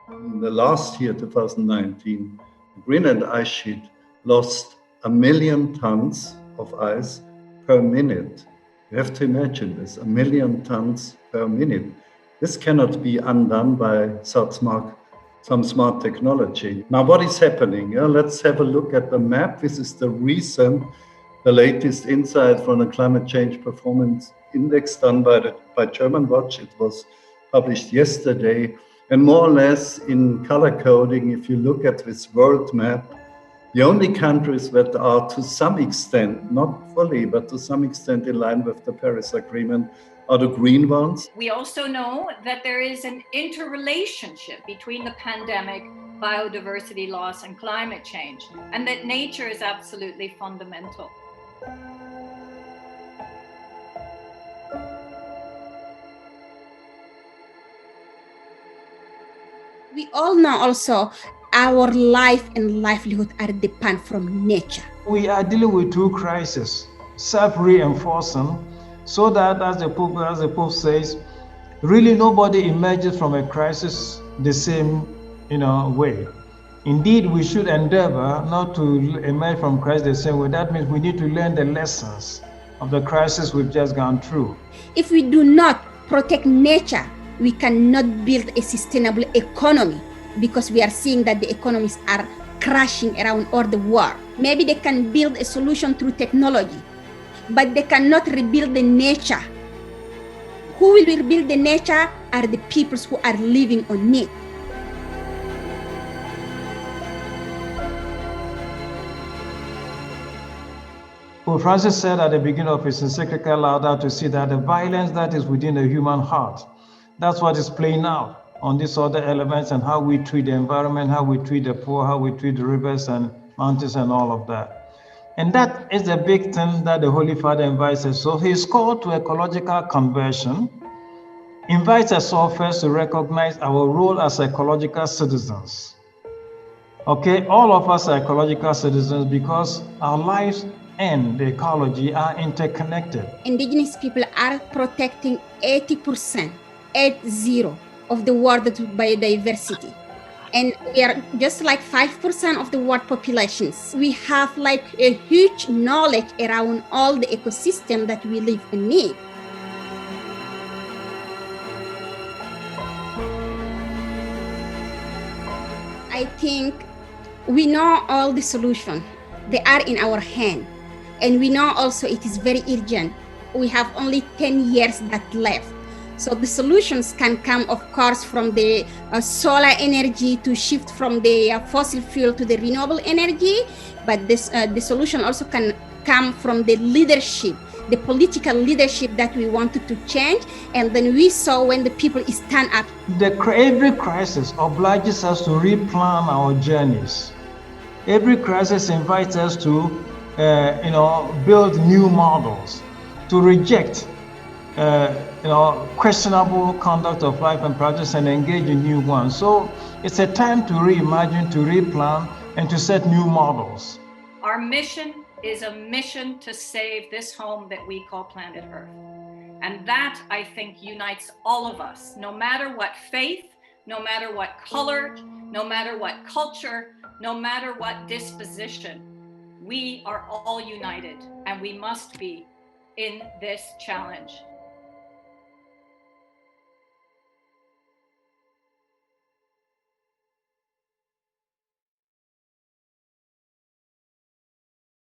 In the last year, 2019, the Greenland ice sheet lost 1 million tons of ice per minute. You have to imagine this, 1 million tons per minute. This cannot be undone by some smart technology. Now, what is happening? Let's have a look at the map. This is the latest insight from the Climate Change Performance Index done by German Watch. It was published yesterday. And more or less in color coding, if you look at this world map, the only countries that are to some extent, not fully, but to some extent in line with the Paris Agreement are the green ones. We also know that there is an interrelationship between the pandemic, biodiversity loss, and climate change, and that nature is absolutely fundamental. We all know also our life and livelihood are dependent from nature. We are dealing with two crises, self-reinforcing, so that as the Pope says, really nobody emerges from a crisis the same way. Indeed, we should endeavor not to emerge from crisis the same way. That means we need to learn the lessons of the crisis we've just gone through. If we do not protect nature, we cannot build a sustainable economy, because we are seeing that the economies are crashing around all the world. Maybe they can build a solution through technology, but they cannot rebuild the nature. Who will rebuild the nature are the peoples who are living on it. Pope Francis said at the beginning of his encyclical Laudato to see that the violence that is within the human heart, that's what is playing out on these other elements and how we treat the environment, how we treat the poor, how we treat the rivers and mountains and all of that. And that is the big thing that the Holy Father invites us. So his call to ecological conversion invites us all first to recognize our role as ecological citizens. Okay, all of us are ecological citizens because our lives and the ecology are interconnected. Indigenous people are protecting 80% of the world biodiversity. And we are just like 5% of the world populations. We have like a huge knowledge around all the ecosystem that we live in it. I think we know all the solutions. They are in our hand. And we know also it is very urgent. We have only 10 years that left. So the solutions can come, of course, from the solar energy to shift from the fossil fuel to the renewable energy. But the solution also can come from the leadership, the political leadership that we wanted to change. And then we saw when the people stand up. Every crisis obliges us to replan our journeys. Every crisis invites us to build new models, to reject questionable conduct of life and practice and engage in new ones. So it's a time to reimagine, to replan, and to set new models. Our mission is a mission to save this home that we call planet Earth. And that, I think, unites all of us, no matter what faith, no matter what color, no matter what culture, no matter what disposition. We are all united, and we must be in this challenge.